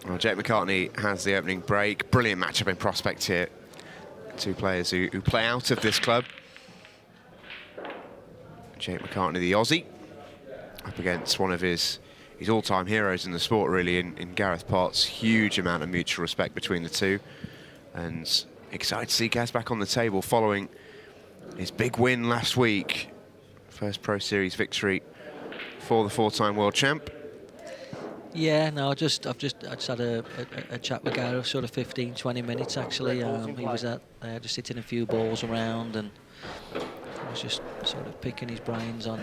Well, Jake McCartney has the opening break. Brilliant matchup in prospect here. Two players who play out of this club. Jake McCartney, the Aussie, up against one of his all-time heroes in the sport, really, in Gareth Potts. Huge amount of mutual respect between the two. And excited to see Gaz back on the table following his big win last week. First Pro Series victory for the four-time world champ. Yeah, no, I've just had a chat with Gareth, sort of 15, 20 minutes actually. He was out there just hitting a few balls around, and I was just sort of picking his brains on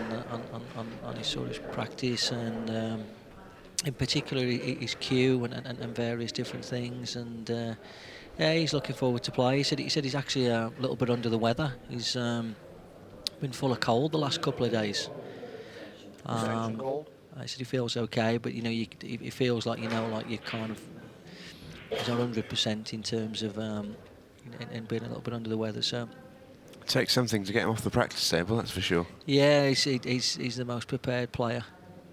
his sort of practice, and in particular his cue and various different things. And yeah, he's looking forward to play. He said he's actually a little bit under the weather. He's been full of cold the last couple of days. I said he feels okay, but you know, he feels like, you know, like you kind of, he's not 100% in terms of and being a little bit under the weather. So it takes something to get him off the practice table, that's for sure. Yeah, he's the most prepared player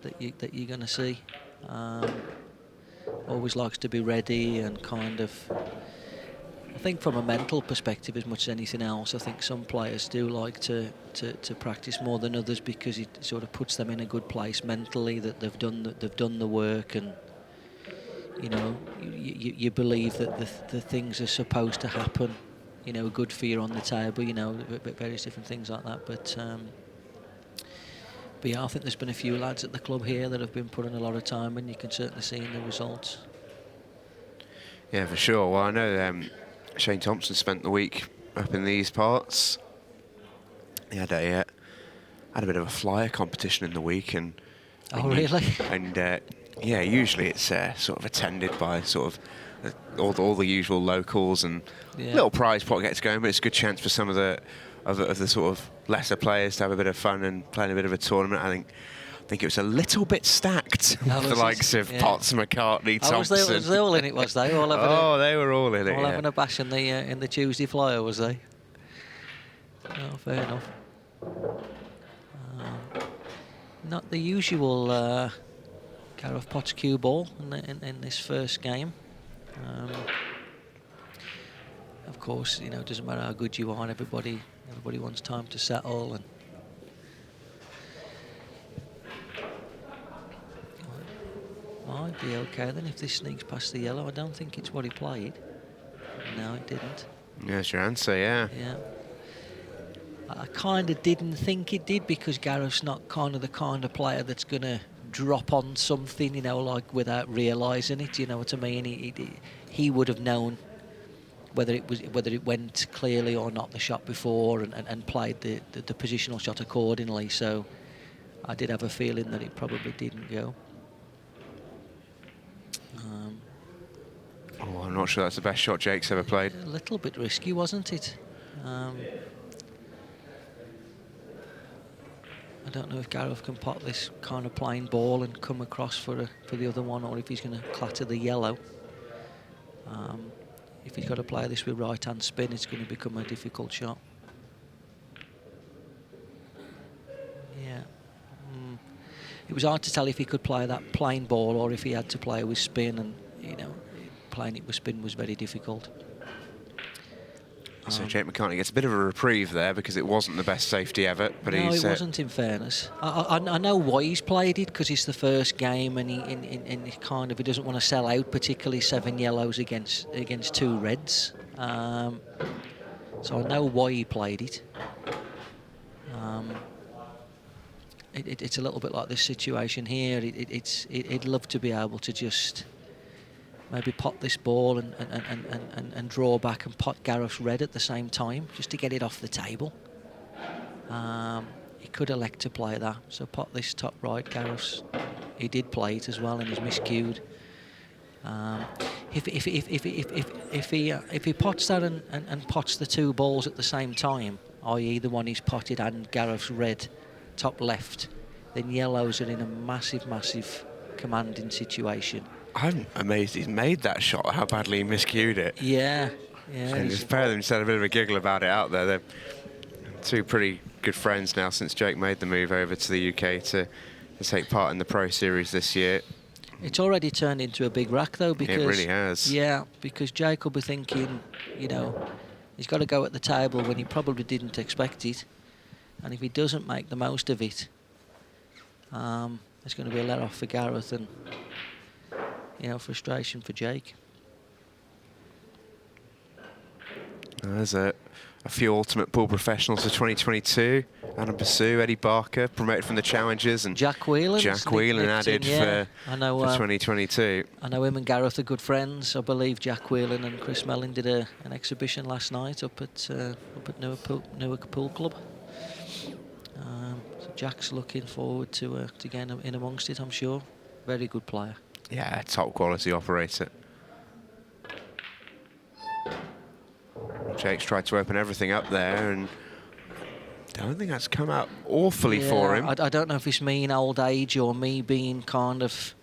that you're going to see. Always likes to be ready, and kind of, I think from a mental perspective as much as anything else, I think some players do like to practice more than others, because it sort of puts them in a good place mentally, that they've done the work, and you know, you believe that the things are supposed to happen, you know, good for you on the table, you know, various different things like that. But yeah, I think there's been a few lads at the club here that have been putting a lot of time, and you can certainly see in the results. Yeah, for sure. Well, I know Shane Thompson spent the week up in these parts. He had a bit of a flyer competition in the week, and oh really? And yeah, usually it's sort of attended by sort of all the usual locals, and little prize pot gets going, but it's a good chance for some of the sort of lesser players to have a bit of fun and playing a bit of a tournament. I think it was a little bit stacked. The likes of Potts, McCartney, Thompson. Was they all in it? Was they all having they were all in it. All having a bash in the Tuesday flyer, was they? Oh, fair enough. Not the usual Gareth Potts cue ball in this first game. Of course, you know, it doesn't matter how good you are. Everybody wants time to settle, and might be okay then if this sneaks past the yellow. I don't think it's what he played. No, it didn't. There's your answer, yeah. Yeah. I kind of didn't think it did, because Gareth's not kind of player that's going to drop on something, you know, like without realising it, you know what I mean? He would have known whether it went clearly or not the shot before, and played the positional shot accordingly. So I did have a feeling that it probably didn't go. I'm not sure that's the best shot Jake's ever played. A little bit risky, wasn't it? I don't know if Gareth can pot this kind of plain ball and come across for the other one, or if he's going to clatter the yellow. If he's got to play this with right-hand spin, it's going to become a difficult shot. Yeah. It was hard to tell if he could play that plain ball or if he had to play with spin, and you know, playing it with spin was very difficult. So Jake McCartney gets a bit of a reprieve there, because it wasn't the best safety ever. But no, it wasn't, in fairness. I know why he's played it, because it's the first game, and he kind of, he doesn't want to sell out, particularly 7 yellows against 2 reds. So I know why he played it. It's a little bit like this situation here. He'd love to be able to just maybe pot this ball and draw back and pot Gareth's red at the same time, just to get it off the table. He could elect to play that, so pot this top right. Gareth's, he did play it as well, and he's miscued. If he pots that and pots the 2 balls at the same time, i.e. the one he's potted and Gareth's red top left, then yellows are in a massive commanding situation. I'm amazed he's made that shot, how badly he miscued it. Yeah. And his pair of them just had a bit of a giggle about it out there. They're 2 pretty good friends now since Jake made the move over to the UK to take part in the Pro Series this year. It's already turned into a big rack, though, because... It really has. Yeah, because Jake will be thinking, you know, he's got to go at the table when he probably didn't expect it. And if he doesn't make the most of it, there's going to be a let-off for Gareth and, you know, frustration for Jake. There's a few Ultimate Pool professionals for 2022. Adam Basu, Eddie Barker, promoted from the Challengers, and Jack Whelan. Jack Whelan added for 2022. I know him and Gareth are good friends. I believe Jack Whelan and Chris Mellin did an exhibition last night up at Newark Pool Club. So Jack's looking forward to getting in amongst it, I'm sure. Very good player. Yeah, top quality operator. Jake's tried to open everything up there, and I don't think that's come out awfully for him. I don't know if it's me in old age or me being kind of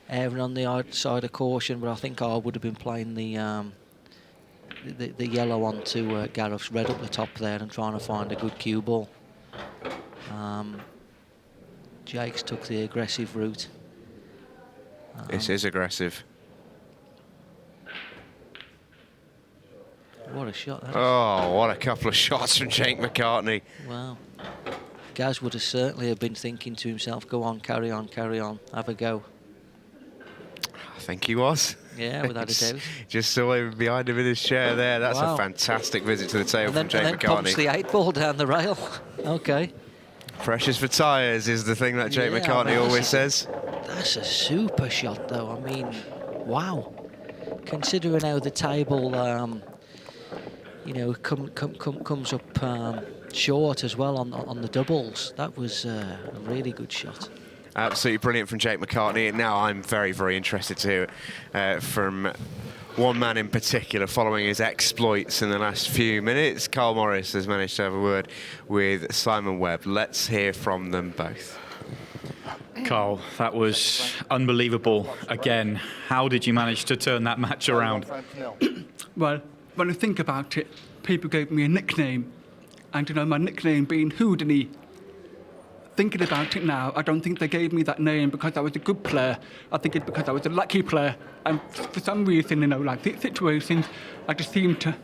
erring on the side of caution, but I think I would have been playing the yellow onto Gareth's red up the top there and trying to find a good cue ball. Jake's took the aggressive route. This is aggressive. What a shot that is. Oh, what a couple of shots from Jake McCartney. Wow. Gaz would have certainly have been thinking to himself, go on, carry on, have a go. I think he was. Yeah, without a doubt. Just saw him behind him in his chair there. That's a fantastic visit to the table from Jake and then McCartney. pumps the 8-ball down the rail. Okay. Precious for tyres is the thing that Jake McCartney always says. That's a super shot, though. I mean, wow. Considering how the table, you know, comes up short as well on the doubles, that was a really good shot. Absolutely brilliant from Jake McCartney. And now I'm very, very interested to hear from one man in particular following his exploits in the last few minutes. Carl Morris has managed to have a word with Simon Webb. Let's hear from them both. Carl, that was unbelievable again. How did you manage to turn that match around? Well, when I think about it, people gave me a nickname. And, you know, my nickname being Houdini. Thinking about it now, I don't think they gave me that name because I was a good player. I think it's because I was a lucky player. And for some reason, you know, like these situations, I just seem to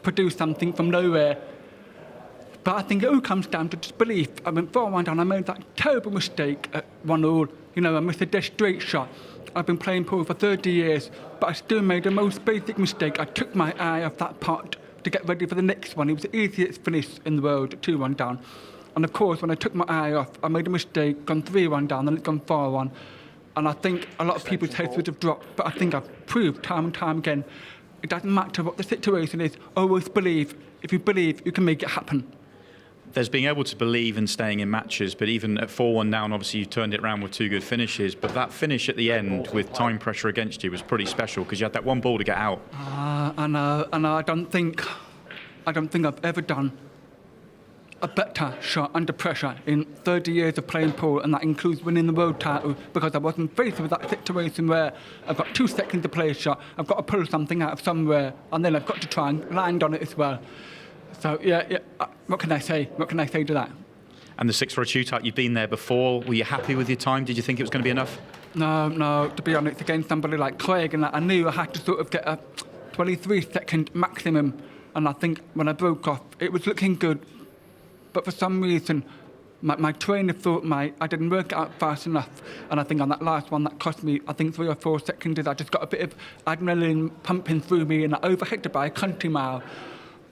produce something from nowhere. But I think it all comes down to just belief. I went 4-1 down, I made that terrible mistake at 1-all. You know, I missed a dead straight shot. I've been playing pool for 30 years, but I still made the most basic mistake. I took my eye off that pot to get ready for the next one. It was the easiest finish in the world, 2-1 down. And of course, when I took my eye off, I made a mistake, gone 3-1 down, then it's gone 4-1. And I think a lot of people's heads would have dropped, but I think I've proved time and time again, it doesn't matter what the situation is, always believe. If you believe, you can make it happen. There's being able to believe in staying in matches, but even at 4-1 down, obviously you turned it around with 2 good finishes. But that finish at the end with time pressure against you was pretty special because you had that one ball to get out. I know, and I don't think I've ever done a better shot under pressure in 30 years of playing pool, and that includes winning the world title, because I wasn't faced with that situation where I've got 2 seconds to play a shot, I've got to pull something out of somewhere, and then I've got to try and land on it as well. So, yeah, what can I say? What can I say to that? And the 6 for a shootout, you've been there before. Were you happy with your time? Did you think it was going to be enough? No, to be honest, against somebody like Craig, and I knew I had to sort of get a 23-second maximum, and I think when I broke off, it was looking good. But for some reason, my trainer thought I didn't work it out fast enough. And I think on that last one, that cost me, I think 3 or 4 seconds. I just got a bit of adrenaline pumping through me, and I overhit it by a country mile.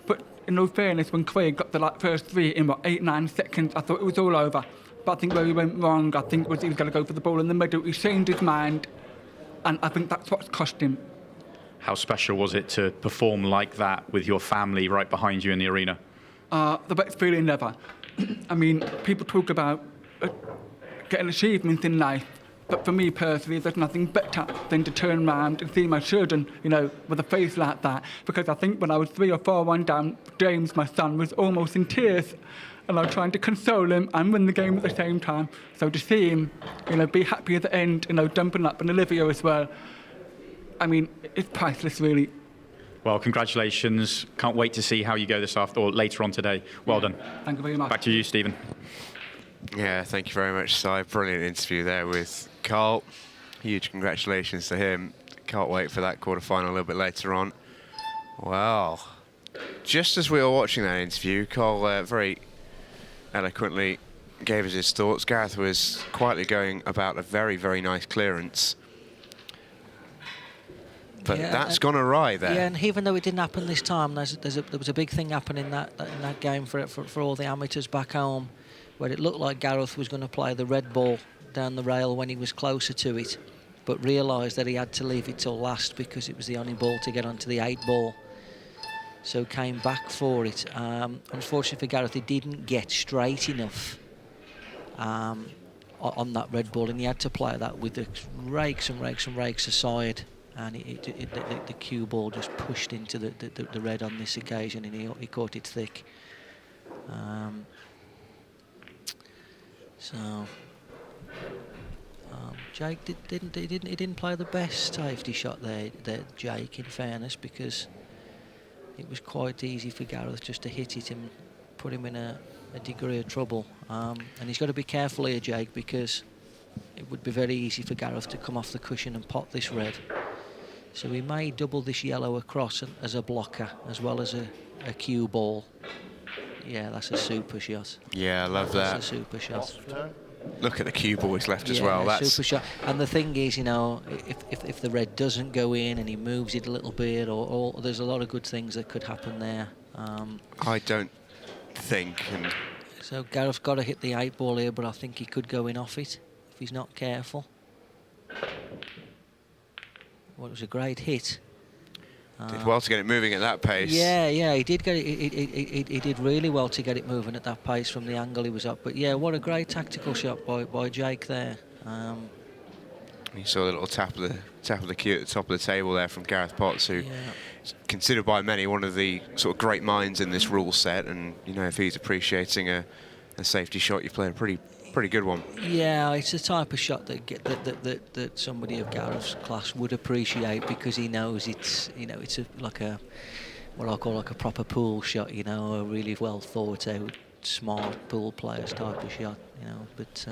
But in all fairness, when Craig got the first 3 in, 8-9 seconds, I thought it was all over. But I think where he went wrong, I think was he was going to go for the ball in the middle. He changed his mind, and I think that's what's cost him. How special was it to perform like that with your family right behind you in the arena? The best feeling ever. I mean, people talk about getting achievements in life, but for me personally, there's nothing better than to turn around and see my children, you know, with a face like that. Because I think when I was 3 or 4-1 down, James, my son, was almost in tears, and I was trying to console him and win the game at the same time. So to see him, you know, be happy at the end, you know, jumping up, and Olivia as well, I mean, it's priceless, really. Well, congratulations. Can't wait to see how you go this after or later on today. Well done. Thank you very much. Back to you, Stephen. Yeah, thank you very much, Si. Brilliant interview there with Carl. Huge congratulations to him. Can't wait for that quarterfinal a little bit later on. Well, just as we were watching that interview, Cole very eloquently gave us his thoughts. Gareth was quietly going about a very, very nice clearance. But Yeah, that's gone awry there. Yeah, and even though it didn't happen this time, there was a big thing happening in that game for all the amateurs back home, where it looked like Gareth was going to play the red ball down the rail when he was closer to it, but realised that he had to leave it till last because it was the only ball to get onto the 8 ball. So came back for it. Unfortunately for Gareth, he didn't get straight enough on that red ball, and he had to play that with the rakes and rakes and rakes aside. And the cue ball just pushed into the red on this occasion, and he caught it thick. Jake didn't play the best safety shot there, Jake, in fairness, because it was quite easy for Gareth just to hit it and put him in a degree of trouble. And he's got to be careful here, Jake, because it would be very easy for Gareth to come off the cushion and pot this red. So he may double this yellow across as a blocker as well as a cue ball. Yeah, that's a super shot. Yeah, I love that. That's a super shot. Look at the cue ball he's left as Yeah, well. That's super shot. And the thing is, you know, if the red doesn't go in and he moves it a little bit, or there's a lot of good things that could happen there. I don't think. So Gareth's got to hit the 8 ball here, but I think he could go in off it if he's not careful. Well, it was a great hit. Did well to get it moving at that pace. Yeah, he did get it. He did really well to get it moving at that pace from the angle he was up. But yeah, what a great tactical shot by Jake there. You saw the little tap of the cue at the top of the table there from Gareth Potts, who is considered by many one of the sort of great minds in this rule set. And you know, if he's appreciating a safety shot, you played a pretty good one. Yeah, it's the type of shot that somebody of Gareth's class would appreciate, because he knows it's like what I call like a proper pool shot, you know, a really well thought out, smart pool players type of shot, you know. But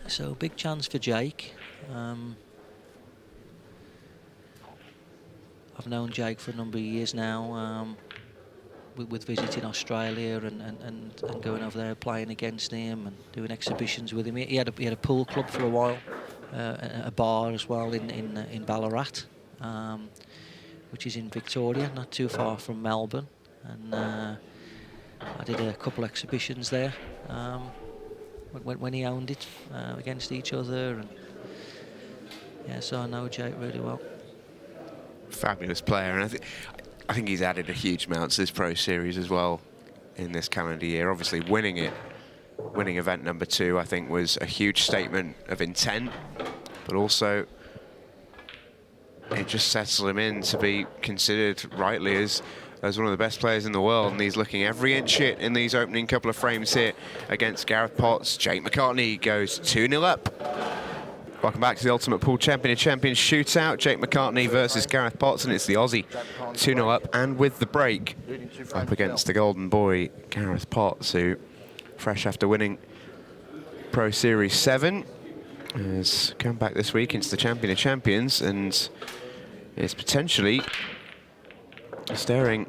so big chance for Jake. I've known Jake for a number of years now. With visiting Australia and going over there playing against him and doing exhibitions with him. He had a pool club for a while, a bar as well in Ballarat, which is in Victoria, not too far from Melbourne. And I did a couple of exhibitions there when he owned it against each other. And yeah, so I know Jake really well. Fabulous player, and I think he's added a huge amount to this Pro Series as well in this calendar year. Obviously winning event number 2, I think, was a huge statement of intent, but also it just settles him in to be considered rightly as one of the best players in the world, and he's looking every inch it in these opening couple of frames here against Gareth Potts. Jake McCartney goes 2-0 up. Welcome back to the Ultimate Pool Champion of Champions Shootout. Jake McCartney versus Gareth Potts, and it's the Aussie 2-0 up, and with the break up against the golden boy Gareth Potts, who, fresh after winning Pro Series 7, has come back this week into the Champion of Champions and is potentially staring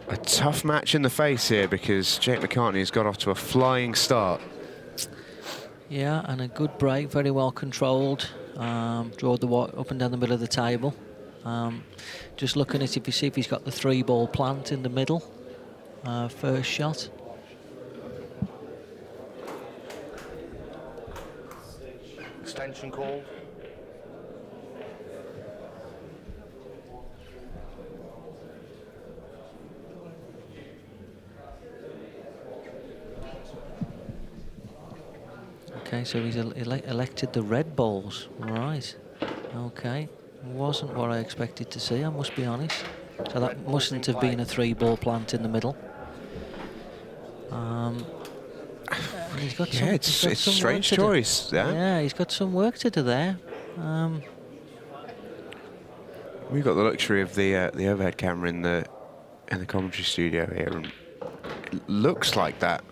a tough match in the face here, because Jake McCartney has got off to a flying start. Yeah, and a good break, very well controlled. Draw the white up and down the middle of the table. Just looking at it, you see if he's got the 3 ball plant in the middle. First shot. Extension called. Okay, so he's elected the red balls. Right. Okay. Wasn't what I expected to see, I must be honest. So that mustn't have been a 3 ball plant in the middle. And he's got Yeah, it's a strange choice. Yeah, he's got some work to do there. We've got the luxury of the overhead camera in the commentary studio here, and it looks like that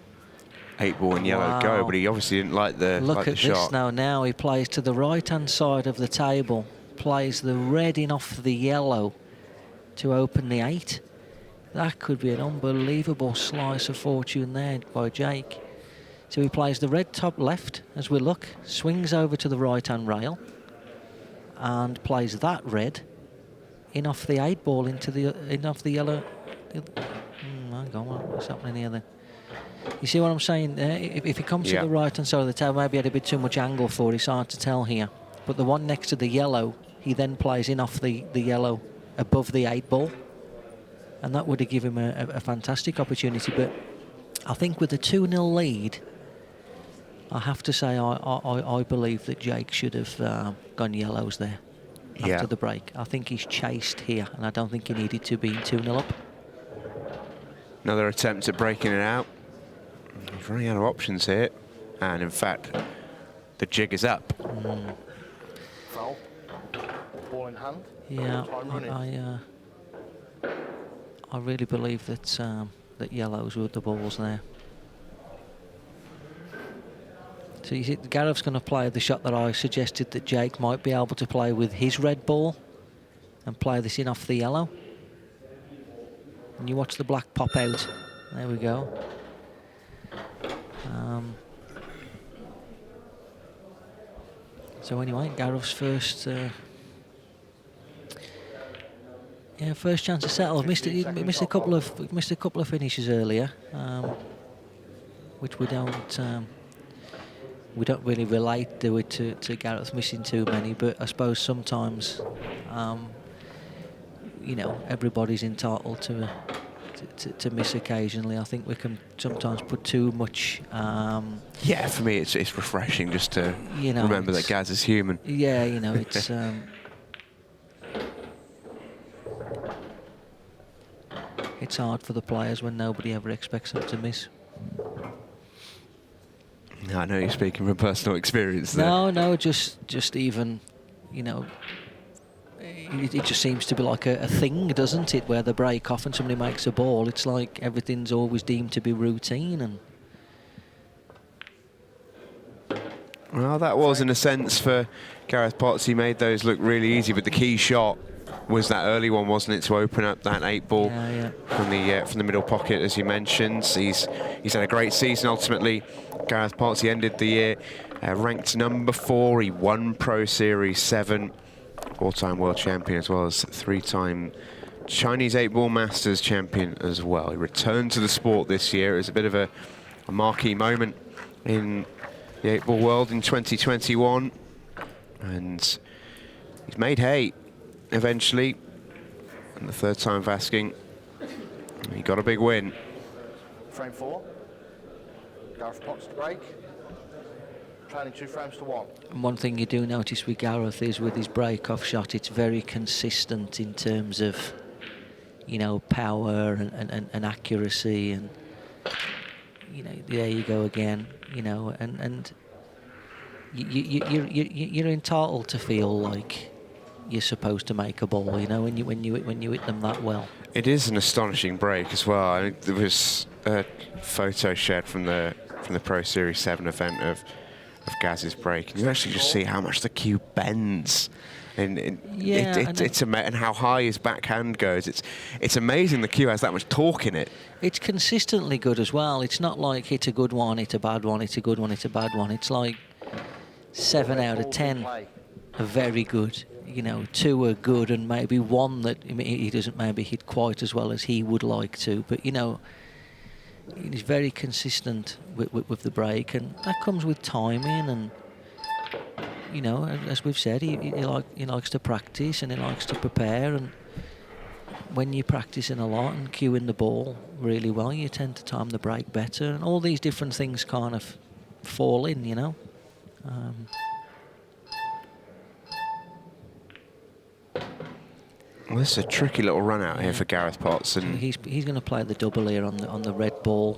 8 ball and yellow go, but he obviously didn't like the Look like at the shot. this now. Now he plays to the right-hand side of the table, plays the red in off the yellow to open the 8. That could be an unbelievable slice of fortune there by Jake. So he plays the red top left as we look, swings over to the right-hand rail, and plays that red in off the 8 ball into the in off the yellow. Hang on, what's happening here then? You see what I'm saying? If he comes to the right-hand side of the table, maybe he had a bit too much angle for it. It's hard to tell here. But the one next to the yellow, he then plays in off the yellow above the 8 ball. And that would have given him a fantastic opportunity. But I think with the 2-0 lead, I have to say I believe that Jake should have gone yellows there after the break. I think he's chased here, and I don't think he needed to be 2-0 up. Another attempt at breaking it out. He's running out of options here, and in fact, the jig is up. Foul. Ball in hand. Yeah, Time running. I really believe that that yellows with the balls there. So you see, Gareth's going to play the shot that I suggested that Jake might be able to play with his red ball, and play this in off the yellow. And you watch the black pop out. There we go. So anyway, Gareth's first chance to settle. Missed a couple of finishes earlier, which we don't really relate to Gareth missing too many. But I suppose sometimes, you know, everybody's entitled to miss occasionally. I think we can sometimes put too much. Yeah, for me, it's refreshing just to remember that Gaz is human. Yeah, you know, it's. It's hard for the players when nobody ever expects them to miss. I know you're speaking from personal experience there. No, just even, you know, it just seems to be like a thing, doesn't it? Where they break off and somebody makes a ball, it's like everything's always deemed to be routine. And well, that was in a sense for Gareth Potts. He made those look really easy, but the key shot was that early one, wasn't it, to open up that 8 ball from the middle pocket, as you mentioned. He's had a great season ultimately. Gareth Potts, he ended the year ranked number 4. He won Pro Series 7, all-time world champion, as well as 3-time Chinese 8-ball Masters champion as well. He returned to the sport this year. It was a bit of a marquee moment in the 8-ball world in 2021, and he's made hay eventually, and the 3rd time of asking, he got a big win. Frame 4. Gareth Potts to break. Trailing 2 frames to 1. And one thing you do notice with Gareth is with his break-off shot, it's very consistent in terms of, you know, power and accuracy, and you know, there you go again, you know, and you're entitled to feel like you're supposed to make a ball, you know, when you hit them that well. It is an astonishing break as well. I mean, there was a photo shared from the Pro Series 7 event of Gaz's break, and you actually just see how much the cue bends, and how high his backhand goes. It's amazing the cue has that much torque in it. It's consistently good as well. It's not like hit a good one, hit a bad one, hit a good one, hit a bad one. It's like 7 out of 10 are very good. You know, 2 are good, and maybe 1 that he doesn't maybe hit quite as well as he would like to. But you know, he's very consistent with the break, and that comes with timing. And you know, as we've said, he likes to practice and he likes to prepare. And when you're practicing a lot and cueing the ball really well, you tend to time the break better, and all these different things kind of fall in, you know. Well, this is a tricky little run out here for Gareth Potts, and he's going to play the double here on the red ball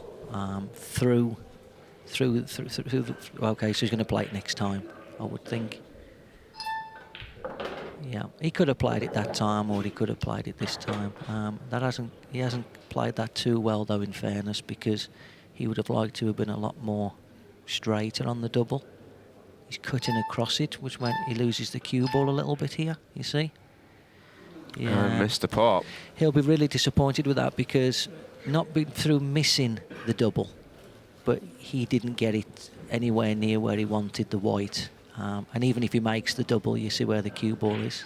through. Okay, so he's going to play it next time, I would think. Yeah, he could have played it that time, or he could have played it this time. He hasn't played that too well, though, in fairness, because he would have liked to have been a lot more straighter on the double. He's cutting across it, which meant he loses the cue ball a little bit here, you see. And missed the pot. He'll be really disappointed with that, because not through missing the double, but he didn't get it anywhere near where he wanted the white. And even if he makes the double, you see where the cue ball is.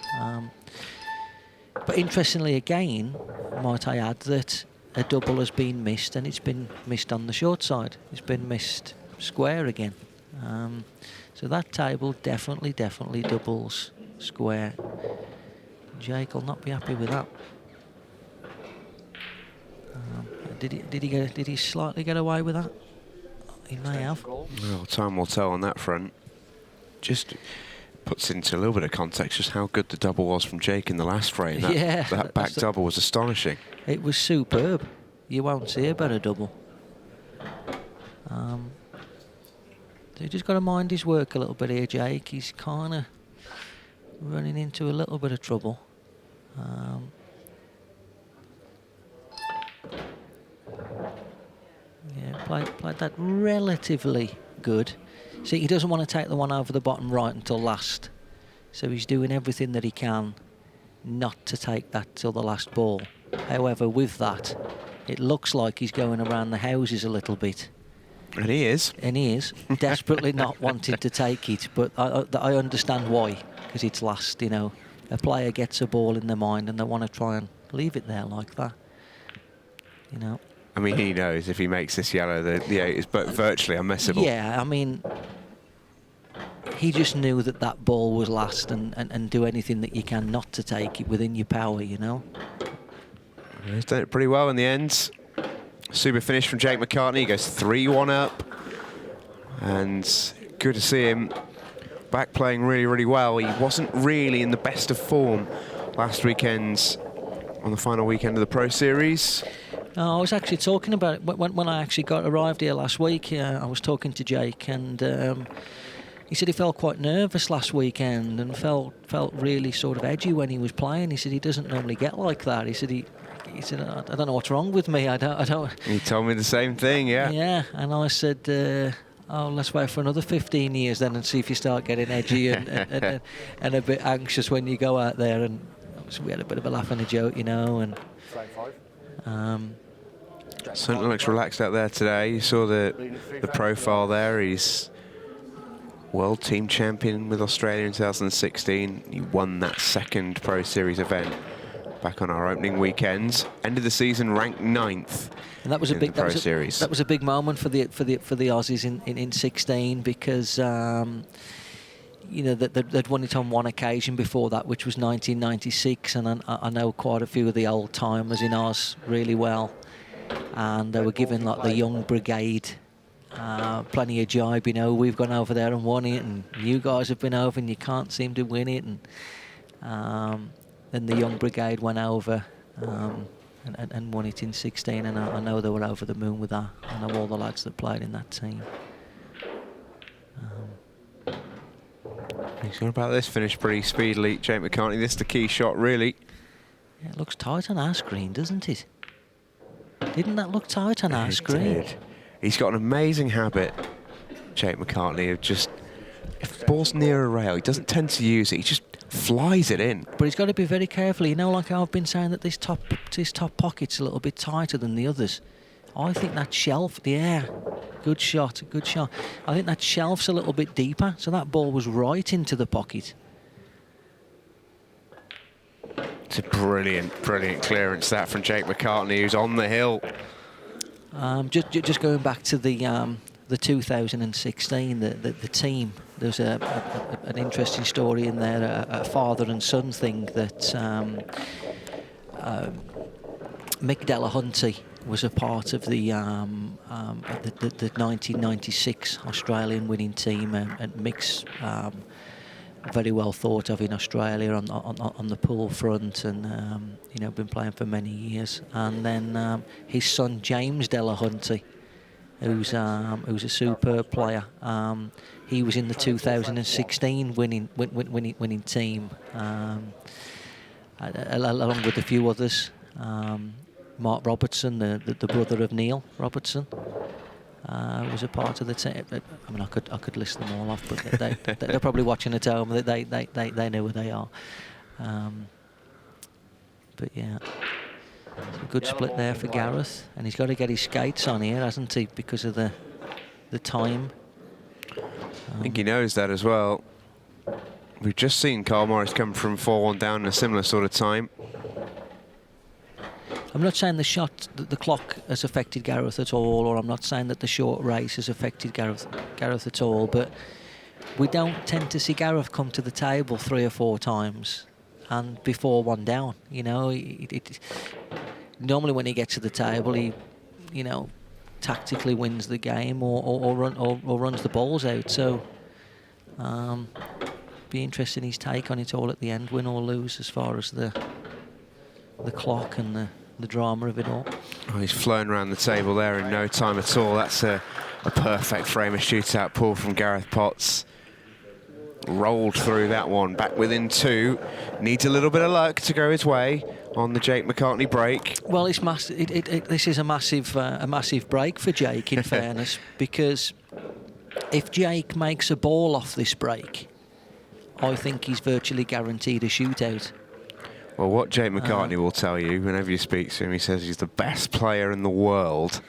But interestingly again, might I add that a double has been missed, and it's been missed on the short side. It's been missed square again. So that table definitely doubles square. Jake will not be happy with that. Did he slightly get away with that? He may have. Well, time will tell on that front. Just puts into a little bit of context just how good the double was from Jake in the last frame. That back double was astonishing. It was superb. You won't see a better double. So you just got to mind his work a little bit here, Jake. He's kind of running into a little bit of trouble. Yeah, played that relatively good. See, he doesn't want to take the one over the bottom right until last. So he's doing everything that he can not to take that till the last ball. However, with that, it looks like he's going around the houses a little bit. And he is. And he is, desperately not wanting to take it. But I understand why, because it's last, you know. A player gets a ball in their mind and they want to try and leave it there like that, you know. I mean, he knows if he makes this yellow, the 8 is virtually unmissable. Yeah, I mean, he just knew that ball was last, and do anything that you can not to take it within your power, you know. He's done it pretty well in the end. Super finish from Jake McCartney. He goes 3-1 up. And good to see him back playing really well. He wasn't really in the best of form last weekend on the final weekend of the Pro Series. I was actually talking about it when I actually arrived here last week. I was talking to Jake, and he said he felt quite nervous last weekend and felt really sort of edgy when he was playing. He said he doesn't normally get like that. He said I don't know what's wrong with me. I don't. He told me the same thing. Yeah. Yeah, and I said, oh, let's wait for another 15 years then and see if you start getting edgy and a bit anxious when you go out there. And so we had a bit of a laugh and a joke, you know. And certainly looks relaxed out there today. You saw the profile there. He's World Team Champion with Australia in 2016. He won that second Pro Series event back on our opening weekend. Ended the season ranked 9th. And that was a big Pro Series. That was a big moment for the Aussies in 16, because you know they'd won it on one occasion before that, which was 1996, and I know quite a few of the old timers in Oz really well, and they were giving like the young brigade plenty of jibe. You know, we've gone over there and won it, and you guys have been over and you can't seem to win it, and then the young brigade went over and won it in 16, and I know they were over the moon with that. I know all the lads that played in that team. He's going about this finish pretty speedily, Jake McCartney. This is the key shot, really. Yeah, it looks tight on our screen, doesn't it? Didn't that look tight on our screen? Did. He's got an amazing habit, Jake McCartney, of just, if the ball's near a rail, he doesn't tend to use it. He just flies it in. But he's got to be very careful. You know, like how I've been saying that his top pocket's a little bit tighter than the others. I think that shelf, good shot. I think that shelf's a little bit deeper, so that ball was right into the pocket. It's a brilliant clearance that from Jake McCartney, who's on the hill. Just going back to the 2016, the team. There's an interesting story in there, a father and son thing that Mick Delahunty was a part of the 1996 Australian winning team, and Mick's very well thought of in Australia on the pool front, and you know, been playing for many years. And then his son James Delahunty, who's a superb player. He was in the 2016 winning team, along with a few others. Mark Robertson, the brother of Neil Robertson, was a part of the team. I mean, I could list them all off, but they're probably watching at home. They know where they are. But yeah, it's a good split there for Gareth, and he's got to get his skates on here, hasn't he? Because of the time. I think he knows that as well. We've just seen Carl Morris come from 4-1 down in a similar sort of time. I'm not saying the clock has affected Gareth at all, or I'm not saying that the short race has affected Gareth at all, but we don't tend to see Gareth come to the table 3 or 4 times and before 1 down. You know, normally when he gets to the table, he, you know, tactically wins the game or runs the balls out. So, be interesting his take on it all at the end, win or lose, as far as the clock and the drama of it all. Oh, he's flown around the table there in no time at all. That's a perfect frame of shootout pull from Gareth Potts. Rolled through that one, back within 2. Needs a little bit of luck to go his way on the Jake McCartney break. Well, it's this is a massive break for Jake, in fairness, because if Jake makes a ball off this break, I think he's virtually guaranteed a shootout. Well, what Jake McCartney will tell you whenever you speak to him, he says he's the best player in the world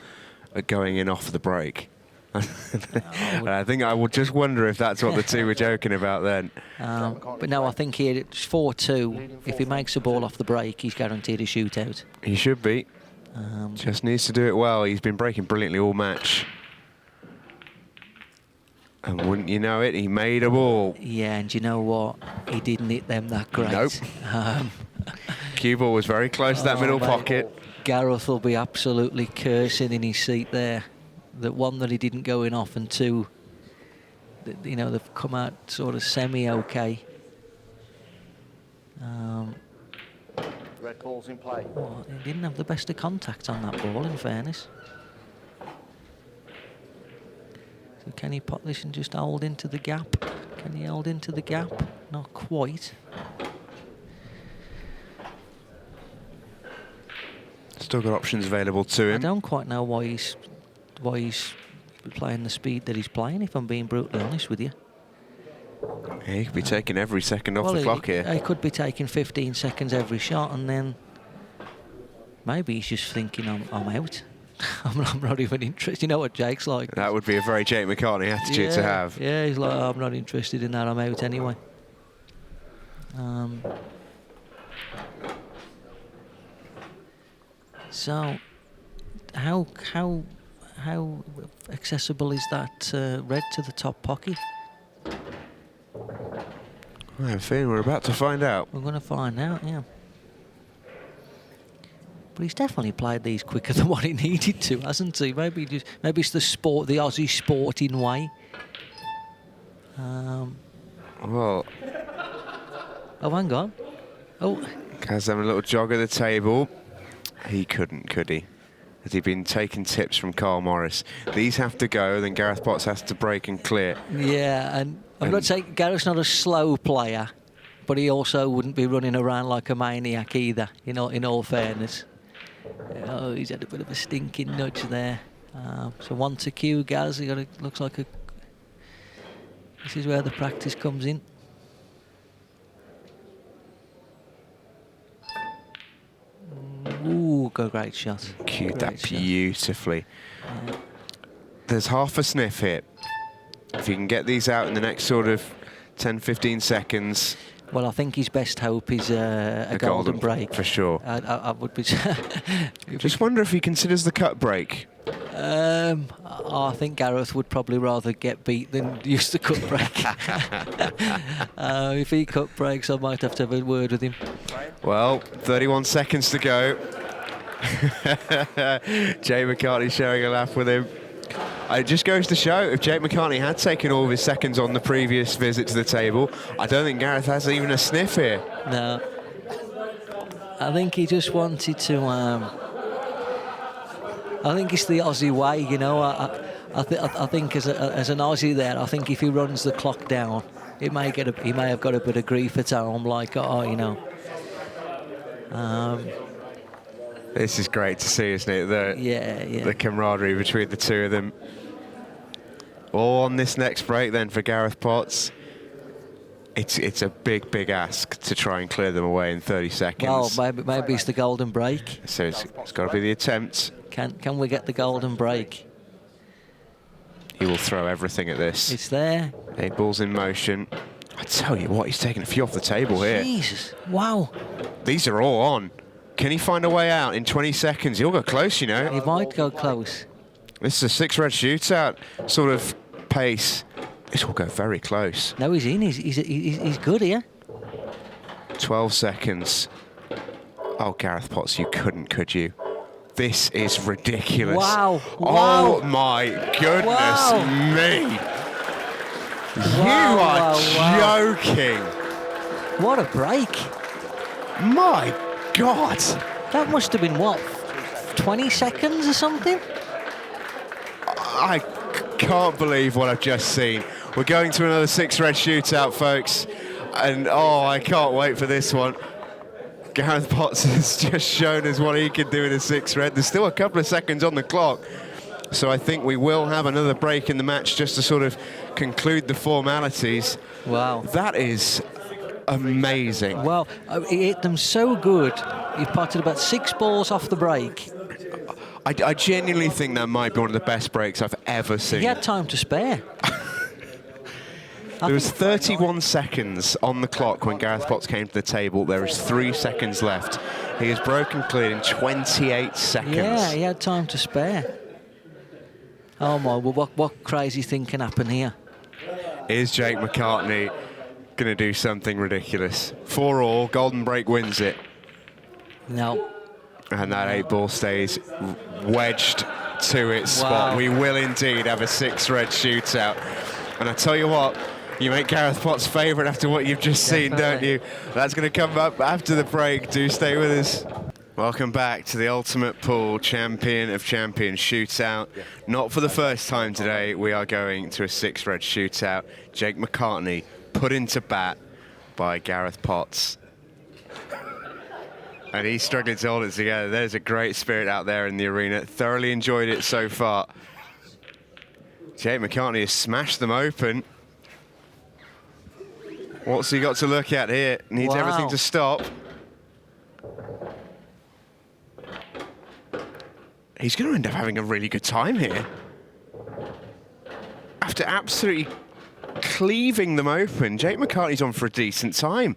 at going in off the break. And I think I would just wonder if that's what the two were joking about then. But no, I think here it's 4-2. If he makes a ball off the break, he's guaranteed a shootout. He should be. Just needs to do it well. He's been breaking brilliantly all match. And wouldn't you know it, he made a ball. Yeah, and you know what? He didn't hit them that great. Nope. Cue ball was very close to that middle pocket. Gareth will be absolutely cursing in his seat there. That one, that he didn't go in off, and 2, that, you know, they've come out sort of semi-okay. Red ball's in play. Well, he didn't have the best of contact on that ball, in fairness. So can he pot this and just hold into the gap? Can he hold into the gap? Not quite. Still got options available to him. I don't quite know why he's playing the speed that he's playing, if I'm being brutally honest with you. Yeah, he could be taking every second off the clock here. He could be taking 15 seconds every shot, and then maybe he's just thinking, I'm out. I'm not even interested. You know what Jake's like? That would be a very Jake McCartney attitude to have. Yeah, he's like, I'm not interested in that, I'm out anyway. So, how accessible is that red to the top pocket? I have a feeling we're about to find out. We're going to find out, yeah. But he's definitely played these quicker than what he needed to, hasn't he? Maybe it's the Aussie sporting way. Well, oh, hang on. Oh, Kaz having a little jog at the table. He couldn't, could he? Has he been taking tips from Carl Morris? These have to go, then Gareth Potts has to break and clear. yeah, and I'm not saying Gareth's not a slow player, but he also wouldn't be running around like a maniac either, you know, in all fairness. Oh, he's had a bit of a stinking nudge there. So 1 to cue, Gaz. Looks like this is where the practice comes in. Ooh, great shot. Cued that beautifully. Yeah. There's half a sniff here. If you can get these out in the next sort of 10, 15 seconds. Well, I think his best hope is a golden break. For sure. I would be... Just wonder if he considers the cut break. I think Gareth would probably rather get beat than use the cut break. If he cut breaks, I might have to have a word with him. Well, 31 seconds to go. Jake McCartney sharing a laugh with him. It just goes to show, if Jake McCartney had taken all of his seconds on the previous visit to the table, I don't think Gareth has even a sniff here. No. I think he just wanted to... I think it's the Aussie way, you know. I think as an Aussie there, I think if he runs the clock down, he may have got a bit of grief at home, like, oh, you know. This is great to see, isn't it? The camaraderie between the two of them. All on this next break then for Gareth Potts. It's a big ask to try and clear them away in 30 seconds. Well, maybe it's the golden break. So it's got to be the attempt. Can we get the golden break? He will throw everything at this. It's there. 8 balls in motion. I tell you what, he's taking a few off the table here. Jesus, wow. These are all on. Can he find a way out in 20 seconds? He'll go close, you know. He might go close. This is a 6-red shootout sort of pace. This will go very close. No, he's in. He's good here. 12 seconds. Oh, Gareth Potts, you couldn't, could you? This is ridiculous. Wow. Oh, Wow. my goodness Wow. me. You Wow, are joking. What a break. My God. That must have been, what, 20 seconds or something? I can't believe what I've just seen. We're going to another 6-red shootout, folks. And, oh, I can't wait for this one. Gareth Potts has just shown us what he can do in a 6-red. There's still a couple of seconds on the clock. So I think we will have another break in the match just to sort of conclude the formalities. Wow. That is amazing. Well, he hit them so good. He potted about 6 balls off the break. I genuinely think that might be one of the best breaks I've ever seen. He had time to spare. There was 31 seconds on the clock when Gareth Potts came to the table. There is 3 seconds left. He has broken clear in 28 seconds. Yeah, he had time to spare. Oh my, well, what crazy thing can happen here? Is Jake McCartney going to do something ridiculous? 4-all, golden break wins it. No. And that 8-ball stays wedged to its spot. Wow. We will indeed have a 6-red shootout. And I tell you what, you make Gareth Potts favourite after what you've just seen, don't you? That's going to come up after the break. Do stay with us. Welcome back to the Ultimate Pool Champion of Champions Shootout. Not for the first time today, we are going to a 6-red shootout. Jake McCartney put into bat by Gareth Potts. And he's struggling to hold it together. There's a great spirit out there in the arena. Thoroughly enjoyed it so far. Jake McCartney has smashed them open. What's he got to look at here? Needs everything to stop. He's going to end up having a really good time here. After absolutely cleaving them open, Jake McCartney's on for a decent time.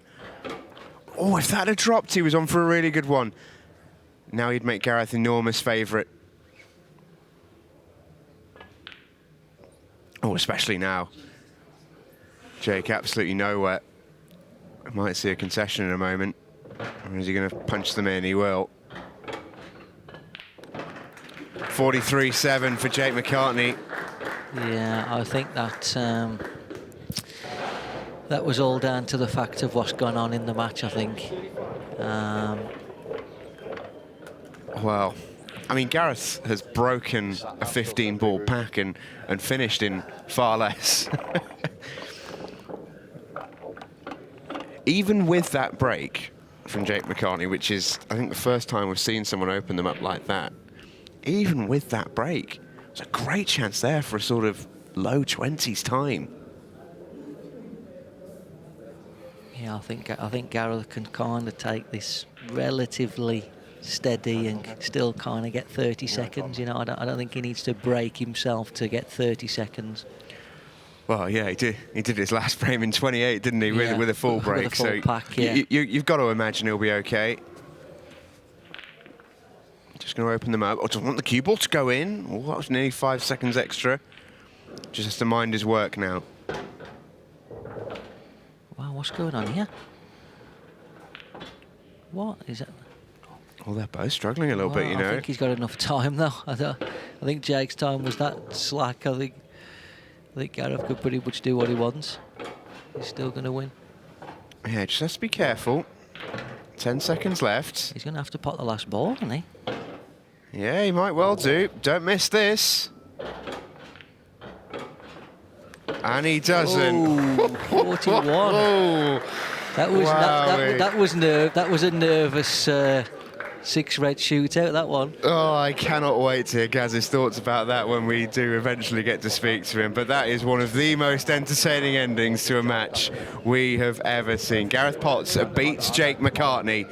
Oh, if that had dropped, he was on for a really good one. Now he'd make Gareth enormous favourite. Oh, especially now. Jake absolutely nowhere. I might see a concession in a moment. Or is he going to punch them in? He will. 43-7 for Jake McCartney. Yeah, I think that that was all down to the fact of what's gone on in the match, I think. Well, I mean, Gareth has broken a 15-ball pack and finished in far less. Even with that break from Jake McCartney, which is, I think, the first time we've seen someone open them up like that, even with that break, there's a great chance there for a sort of low 20s time. Yeah, I think Gareth can kind of take this relatively steady and still kind of get 30 seconds. You know, I don't think he needs to break himself to get 30 seconds. Well, yeah, he did. He did his last frame in 28, didn't he? Yeah, with a full break. With a full so pack, yeah. You've got to imagine he'll be okay. Just going to open them up. Oh, doesn't want the cue ball to go in. Oh, that was nearly 5 seconds extra. Just has to mind his work now. Wow, what's going on here? What is it? Well, they're both struggling a little bit, you know. I think he's got enough time, though. I think Jake's time was that slack. I think Gareth could pretty much do what he wants. He's still going to win. Yeah, just has to be careful. 10 seconds left. He's going to have to pot the last ball, isn't he? Yeah, he might well do. Don't miss this. And he doesn't. Ooh, 41. Oh, That was Wowee. that was a nervous 6-red shootout, that one. Oh, I cannot wait to hear Gaz's thoughts about that when we do eventually get to speak to him. But that is one of the most entertaining endings to a match we have ever seen. Gareth Potts beats Jake McCartney